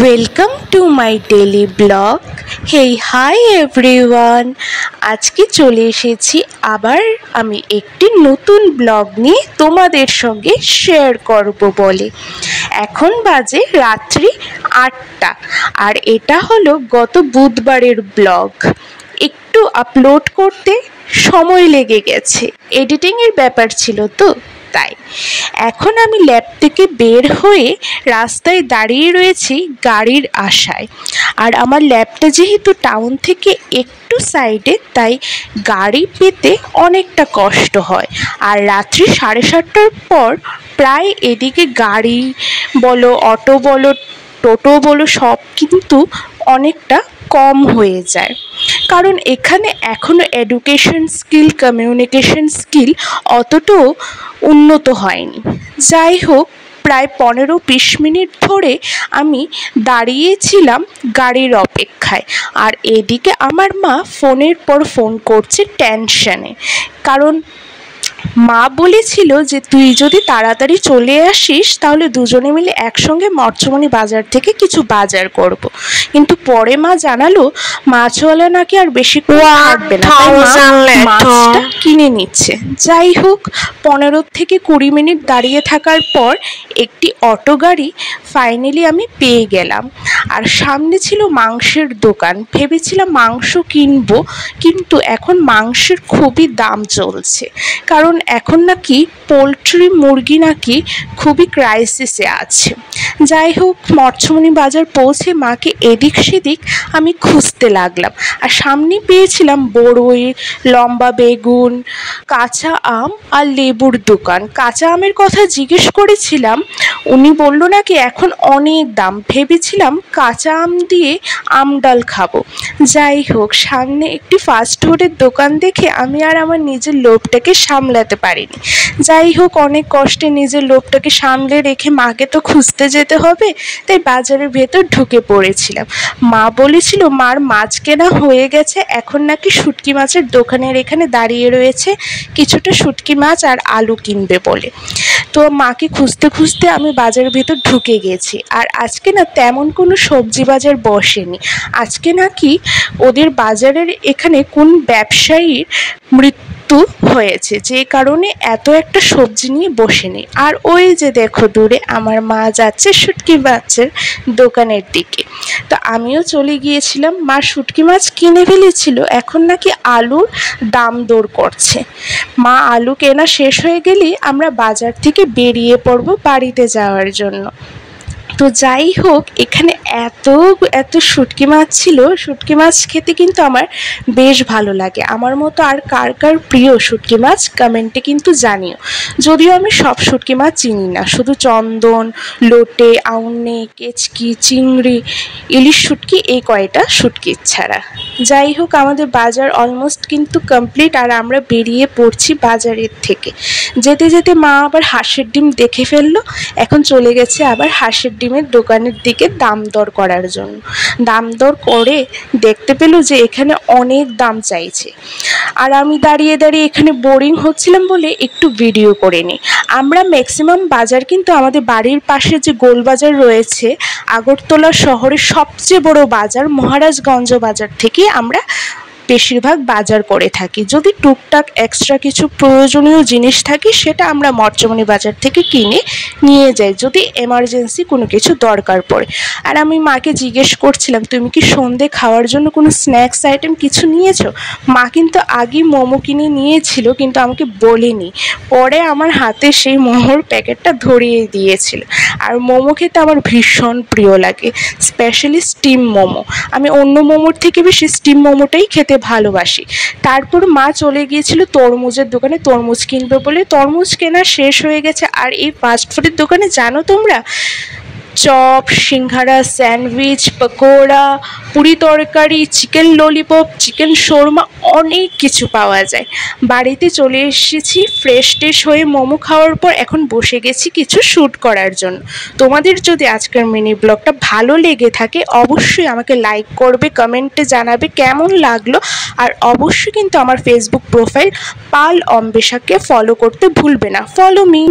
Welcome to my daily blog. Hey hi everyone, আজকে চলে এসেছি আবার আমি একটি নতুন ব্লগ নিয়ে তোমাদের সঙ্গে শেয়ার করব বলে। এখন বাজে রাত্রি 8টা আর এটা হলো গত বুধবারের ব্লগ। একটু আপলোড করতে সময় লেগে গেছে, এডিটিংয়ের ব্যাপার ছিল তো তাই। এখন আমি ল্যাব থেকে বের হয়ে রাস্তায় দাঁড়িয়ে রয়েছি গাড়ির আশায়। আর আমার ল্যাবটা যেহেতু টাউন থেকে একটু সাইডে, তাই গাড়ি পেতে অনেকটা কষ্ট হয়। আর রাত্রি 7:30টার পর প্রায় এদিকে গাড়ি বলো, অটো বলো, টোটো বলো, সব কিন্তু অনেকটা কম হয়ে যায়। কারণ এখানে এখনও এডুকেশন স্কিল, কমিউনিকেশন স্কিল অতটাও উন্নত হয়নি। যাই হোক, প্রায় 15-20 মিনিট ধরে আমি দাঁড়িয়েছিলাম গাড়ির অপেক্ষায়। আর এদিকে আমার মা ফোনের পর ফোন করছে টেনশনে। কারণ মা বলেছিল যে তুই যদি তাড়াতাড়ি চলে আসিস তাহলে দুজনে মিলে একসঙ্গে মরচমনি বাজার থেকে কিছু বাজার করব। কিন্তু পরে মা জানালো মাছওয়ালা নাকি আর বেশি থাকবে না, তাই মাছটা কিনে নিচ্ছে। যাই হোক, 15-20 মিনিট দাঁড়িয়ে থাকার পর একটি অটো গাড়ি ফাইনালি আমি পেয়ে গেলাম। আর সামনে ছিল মাংসের দোকান। ভেবেছিলাম মাংস কিনবো, কিন্তু এখন মাংসের খুবই দাম চলছে। কারণ এখন নাকি পোলট্রি, মুরগি নাকি খুবই ক্রাইসিসে আছে। যাই হোক, মরচমনি বাজার পৌঁছে মাকে এদিক সেদিক আমি খুঁজতে লাগলাম। আর সামনে পেয়েছিলাম বড়ই, লম্বা বেগুন, কাঁচা আম আর লেবুর দোকান। কাঁচা আমের কথা জিজ্ঞেস করেছিলাম, উনি বলল নাকি এখন অনেক দাম। ভেবেছিলাম কাঁচা আম দিয়ে আম ডাল খাবো। যাই হোক, সামনে একটি ফাস্ট ফুডের দোকান দেখে আমি আর আমার নিজের লোভটাকে সামলাতে পারিনি। যাই হোক, অনেক কষ্টে নিজের লোভটাকে সামলে রেখে মাকে তো খুঁজতে যেতে হবে, তাই বাজারের ভেতর ঢুকে পড়েছিলাম। মা বলেছিল মার মাছ কেনা হয়ে গেছে, এখন নাকি শুটকি মাছের দোকানের এখানে দাঁড়িয়ে রয়েছে, কিছুটা শুটকি মাছ আর আলু কিনবে বলে। তো মাকে খুঁজতে খুঁজতে আমি বাজারের ভেতর ঢুকে গেছি। আর আজকে না তেমন কোনো সবজি বাজার বসেনি। আজকে নাকি ওদের বাজারের এখানে কোন ব্যবসায়ীর মৃত্যু হয়েছে, যে কারণে এত একটা সবজি নিয়ে বসেনি। আর ওই যে দেখো দূরে আমার মা যাচ্ছে শুটকি মাছের দোকানের দিকে। তো আমিও চলে গিয়েছিলাম। মা শুটকি মাছ কিনে ফেলেছিল, এখন নাকি আলুর দাম দর করছে। মা আলু কেনা শেষ হয়ে গেলেই আমরা বাজার থেকে বেরিয়ে পড়ব বাড়িতে যাওয়ার জন্য। তো যাই হোক, এখানে এত শুটকি মাছ ছিল। শুটকি মাছ খেতে কিন্তু আমার বেশ ভালো লাগে। আমার মতো আর কার কার প্রিয় শুটকি মাছ কমেন্টে কিন্তু জানিও। যদিও আমি সব শুটকি মাছ চিনি না, শুধু চন্দন, লোটে, আউনে, কেচকি, চিংড়ি, ইলিশ শুটকি, এই কয়টা শুটকি ছাড়া। যাই হোক, আমাদের বাজার অলমোস্ট কিন্তু কমপ্লিট। আর আমরা বেরিয়ে পড়ছি বাজারের থেকে। যেতে যেতে মা আবার হাঁসের ডিম দেখে ফেললো। এখন চলে গেছে আবার হাঁসের ডিমের দোকানের দিকে দাম দর করার জন্য। দাম দর করে দেখতে পেলো যে এখানে অনেক দাম চাইছে। আর আমি দাঁড়িয়ে দাঁড়িয়ে এখানে বোরিং হচ্ছিলাম বলে একটু ভিডিও করে নিই। আমরা ম্যাক্সিমাম বাজার কিন্তু আমাদের বাড়ির পাশে যে গোলবাজার রয়েছে, আগরতলা শহরের সবচেয়ে বড় বাজার মহারাজগঞ্জ বাজার থেকে আমরা বেশিরভাগ বাজার করে থাকি। যদি টুকটাক এক্সট্রা কিছু প্রয়োজনীয় জিনিস থাকে সেটা আমরা মরচমনি বাজার থেকে কিনে নিয়ে যাই, যদি এমার্জেন্সি কোনো কিছু দরকার পড়ে। আর আমি মাকে জিজ্ঞেস করছিলাম তুমি কি সন্ধে খাওয়ার জন্য কোনো স্ন্যাক্স আইটেম কিছু নিয়েছো? মা কিন্তু আগেই মোমো কিনে নিয়েছিল, কিন্তু আমাকে বলেনি। পরে আমার হাতে সেই মোমোর প্যাকেটটা ধরিয়ে দিয়েছিল। আর মোমো খেতে আমার ভীষণ প্রিয় লাগে, স্পেশালি স্টিম মোমো। আমি অন্য মোমোর থেকে বেশি স্টিম মোমোটাই খেতে ভালোবাসি। তারপর মা চলে গিয়েছিল তরমুজের দোকানে তরমুজ কিনবে বলে। তরমুজ কেনা শেষ হয়ে গেছে। আর এই ফাস্ট ফুডের দোকানে জানো তোমরা, চপ, সিঙ্গারা, স্যান্ডউইচ, পকোড়া, পুরি তরকারি, চিকেন ললিপপ, চিকেন শোরমা, অনেক কিছু পাওয়া যায়। বাড়িতে চলে এসেছি ফ্রেশ ট্রেশ হয়ে মোমো খাওয়ার পর। এখন বসে গেছি কিছু শ্যুট করার জন্য। তোমাদের যদি আজকের মিনি ব্লগটা ভালো লেগে থাকে অবশ্যই আমাকে লাইক করবে, কমেন্টে জানাবে কেমন লাগলো। আর অবশ্যই কিন্তু আমার ফেসবুক প্রোফাইল পাল অম্বেশাকে ফলো করতে ভুলবে না। Follow me.